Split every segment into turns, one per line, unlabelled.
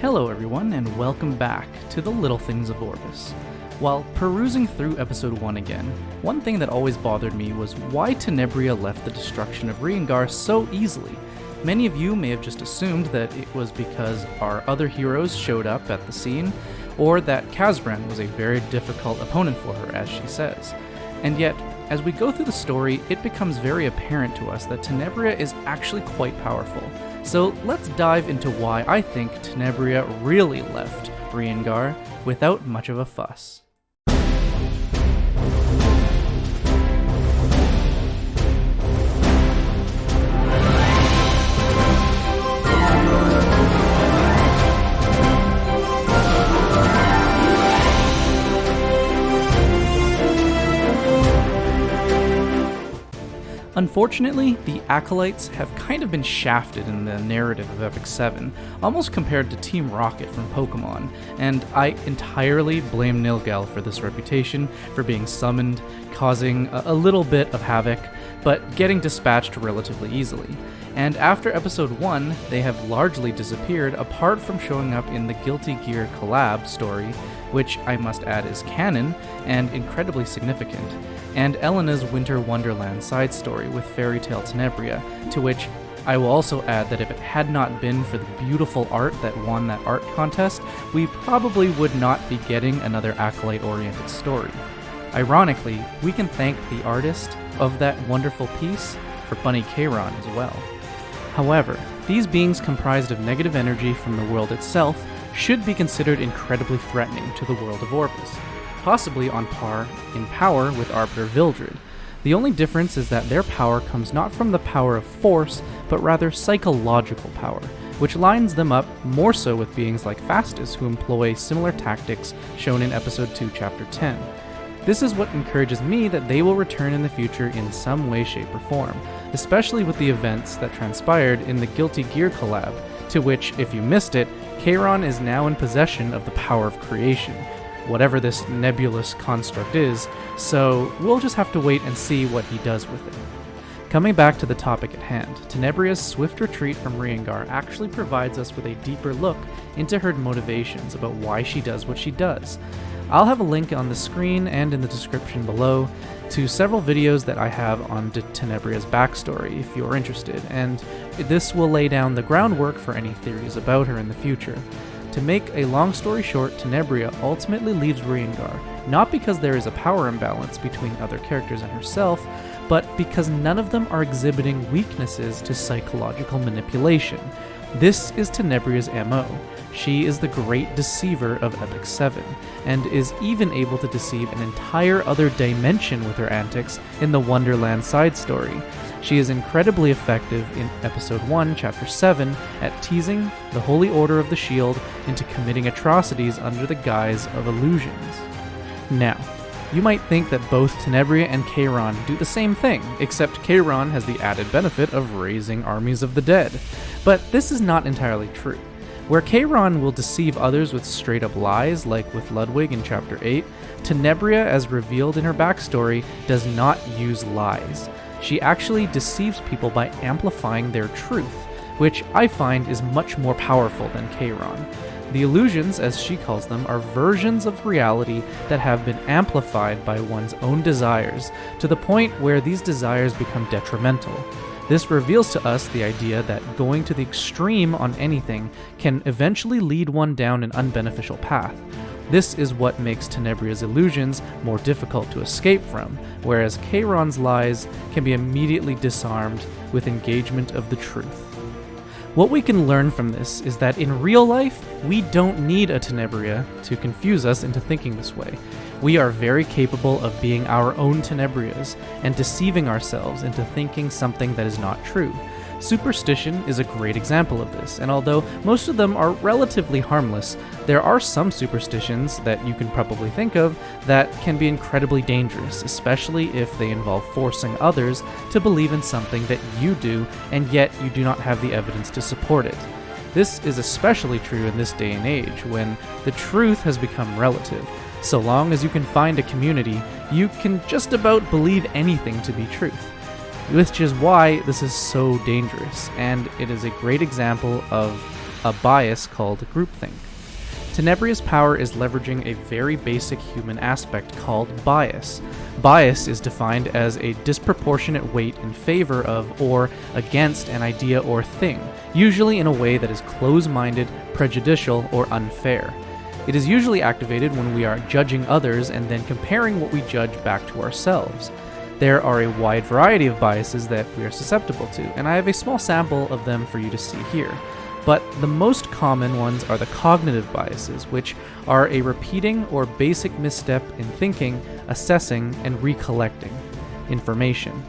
Hello everyone, and welcome back to the Little Things of Orbis. While perusing through episode 1 again, one thing that always bothered me was why Tenebria left the destruction of Reingar so easily. Many of you may have just assumed that it was because our other heroes showed up at the scene, or that Kazran was a very difficult opponent for her, as she says. And yet, as we go through the story, it becomes very apparent to us that Tenebria is actually quite powerful. So let's dive into why I think Tenebria really left Reingar without much of a fuss. Unfortunately, the Acolytes have kind of been shafted in the narrative of Epic 7, almost compared to Team Rocket from Pokemon, and I entirely blame Nilgal for this reputation, for being summoned, causing a little bit of havoc, but getting dispatched relatively easily. And after Episode 1, they have largely disappeared apart from showing up in the Guilty Gear collab story, which I must add is canon and incredibly significant, and Elena's Winter Wonderland side story with Fairy Tale Tenebria, to which I will also add that if it had not been for the beautiful art that won that art contest, we probably would not be getting another Acolyte-oriented story. Ironically, we can thank the artist of that wonderful piece for Bunny Kayron as well. However, these beings comprised of negative energy from the world itself should be considered incredibly threatening to the world of Orbis, possibly on par in power with Arbiter Vildred. The only difference is that their power comes not from the power of force, but rather psychological power, which lines them up more so with beings like Fastus, who employ similar tactics shown in Episode 2, Chapter 10. This is what encourages me that they will return in the future in some way, shape, or form, especially with the events that transpired in the Guilty Gear collab, to which, if you missed it, Kayron is now in possession of the power of creation, whatever this nebulous construct is, so we'll just have to wait and see what he does with it. Coming back to the topic at hand, Tenebria's swift retreat from Reingar actually provides us with a deeper look into her motivations about why she does what she does. I'll have a link on the screen and in the description below to several videos that I have on Tenebria's backstory if you're interested, and this will lay down the groundwork for any theories about her in the future. To make a long story short, Tenebria ultimately leaves Reingar, not because there is a power imbalance between other characters and herself, but because none of them are exhibiting weaknesses to psychological manipulation. This is Tenebria's MO. She is the great deceiver of Epic 7, and is even able to deceive an entire other dimension with her antics in the Wonderland side story. She is incredibly effective in Episode 1, Chapter 7, at teasing the Holy Order of the Shield into committing atrocities under the guise of illusions. Now, you might think that both Tenebria and Kayron do the same thing, except Kayron has the added benefit of raising armies of the dead. But this is not entirely true. Where Kayron will deceive others with straight-up lies, like with Ludwig in Chapter 8, Tenebria, as revealed in her backstory, does not use lies. She actually deceives people by amplifying their truth, which I find is much more powerful than Kayron. The illusions, as she calls them, are versions of reality that have been amplified by one's own desires, to the point where these desires become detrimental. This reveals to us the idea that going to the extreme on anything can eventually lead one down an unbeneficial path. This is what makes Tenebria's illusions more difficult to escape from, whereas Kayron's lies can be immediately disarmed with engagement of the truth. What we can learn from this is that in real life, we don't need a Tenebria to confuse us into thinking this way. We are very capable of being our own Tenebrias and deceiving ourselves into thinking something that is not true. Superstition is a great example of this, and although most of them are relatively harmless, there are some superstitions that you can probably think of that can be incredibly dangerous, especially if they involve forcing others to believe in something that you do, and yet you do not have the evidence to support it. This is especially true in this day and age, when the truth has become relative. So long as you can find a community, you can just about believe anything to be truth. Which is why this is so dangerous, and it is a great example of a bias called groupthink. Tenebria's power is leveraging a very basic human aspect called bias. Bias is defined as a disproportionate weight in favor of or against an idea or thing, usually in a way that is close-minded, prejudicial, or unfair. It is usually activated when we are judging others and then comparing what we judge back to ourselves. There are a wide variety of biases that we are susceptible to, and I have a small sample of them for you to see here. But the most common ones are the cognitive biases, which are a repeating or basic misstep in thinking, assessing, and recollecting information.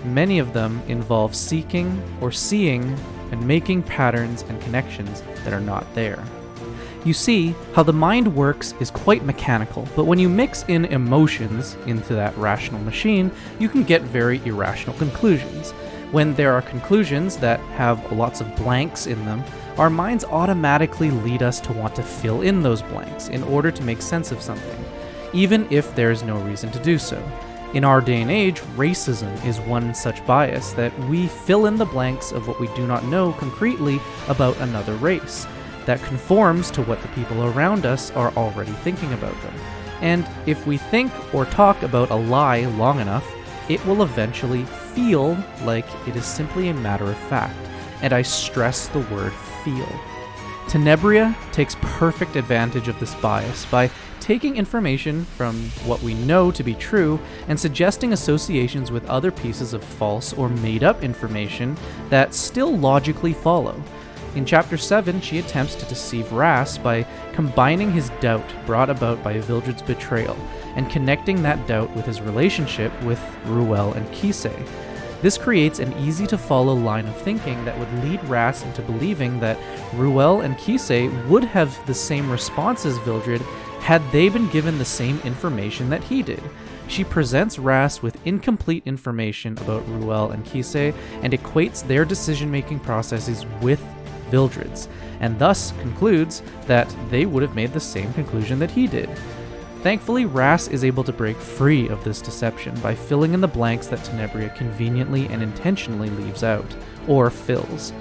Many of them involve seeking or seeing and making patterns and connections that are not there. You see, how the mind works is quite mechanical, but when you mix in emotions into that rational machine, you can get very irrational conclusions. When there are conclusions that have lots of blanks in them, our minds automatically lead us to want to fill in those blanks in order to make sense of something, even if there is no reason to do so. In our day and age, racism is one such bias that we fill in the blanks of what we do not know concretely about another race, that conforms to what the people around us are already thinking about them. And if we think or talk about a lie long enough, it will eventually feel like it is simply a matter of fact, and I stress the word feel. Tenebria takes perfect advantage of this bias by taking information from what we know to be true and suggesting associations with other pieces of false or made-up information that still logically follow. In Chapter 7, she attempts to deceive Ras by combining his doubt brought about by Vildred's betrayal and connecting that doubt with his relationship with Ruel and Kisei. This creates an easy-to-follow line of thinking that would lead Ras into believing that Ruel and Kisei would have the same response as Vildred had they been given the same information that he did. She presents Ras with incomplete information about Ruel and Kisei and equates their decision-making processes with Vildred's, and thus concludes that they would have made the same conclusion that he did. Thankfully, Ras is able to break free of this deception by filling in the blanks that Tenebria conveniently and intentionally leaves out, or fills.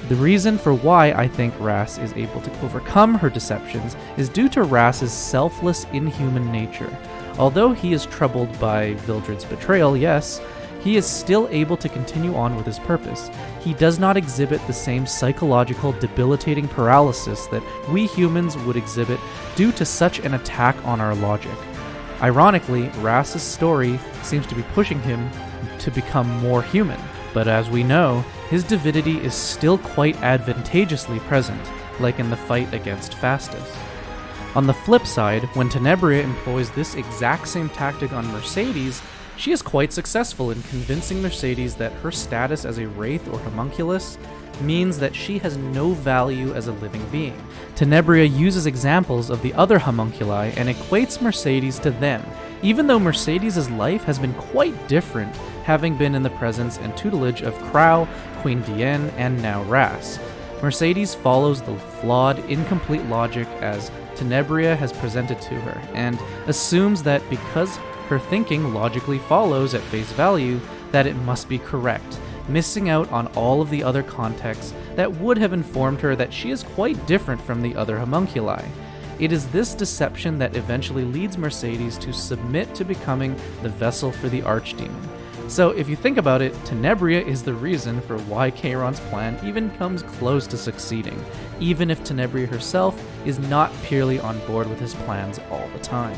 The reason for why I think Ras is able to overcome her deceptions is due to Ras's selfless, inhuman nature. Although he is troubled by Vildred's betrayal, yes, he is still able to continue on with his purpose. He does not exhibit the same psychological, debilitating paralysis that we humans would exhibit due to such an attack on our logic. Ironically, Ras's story seems to be pushing him to become more human, but as we know, his divinity is still quite advantageously present, like in the fight against Fastus. On the flip side, when Tenebria employs this exact same tactic on Mercedes, she is quite successful in convincing Mercedes that her status as a wraith or homunculus means that she has no value as a living being. Tenebria uses examples of the other homunculi and equates Mercedes to them, even though Mercedes' life has been quite different, having been in the presence and tutelage of Krau, Queen Diane, and now Ras. Mercedes follows the flawed, incomplete logic as Tenebria has presented to her, and assumes that because her thinking logically follows at face value, that it must be correct, missing out on all of the other contexts that would have informed her that she is quite different from the other homunculi. It is this deception that eventually leads Mercedes to submit to becoming the vessel for the Archdemon. So if you think about it, Tenebria is the reason for why Charon's plan even comes close to succeeding, even if Tenebria herself is not purely on board with his plans all the time.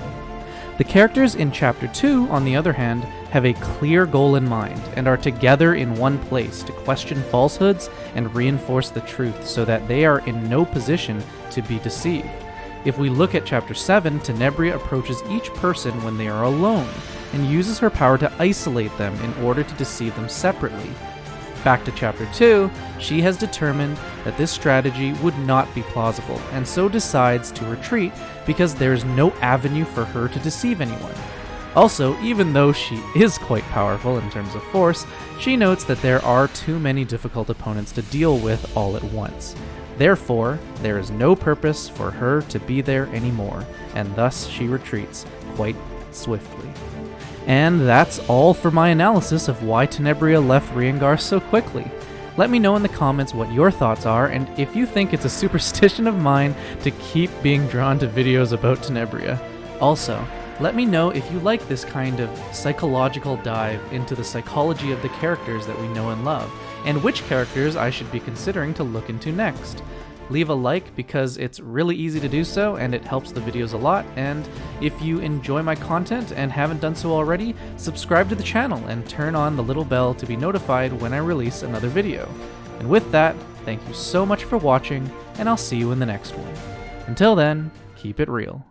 The characters in Chapter 2, on the other hand, have a clear goal in mind and are together in one place to question falsehoods and reinforce the truth so that they are in no position to be deceived. If we look at Chapter 7, Tenebria approaches each person when they are alone and uses her power to isolate them in order to deceive them separately. Back to Chapter 2, she has determined that this strategy would not be plausible, and so decides to retreat because there is no avenue for her to deceive anyone. Also, even though she is quite powerful in terms of force, she notes that there are too many difficult opponents to deal with all at once. Therefore, there is no purpose for her to be there anymore, and thus she retreats quite swiftly. And that's all for my analysis of why Tenebria left Reingar so quickly. Let me know in the comments what your thoughts are, and if you think it's a superstition of mine to keep being drawn to videos about Tenebria. Also, let me know if you like this kind of psychological dive into the psychology of the characters that we know and love, and which characters I should be considering to look into next. Leave a like because it's really easy to do so and it helps the videos a lot, and if you enjoy my content and haven't done so already, subscribe to the channel and turn on the little bell to be notified when I release another video. And with that, thank you so much for watching, and I'll see you in the next one. Until then, keep it real.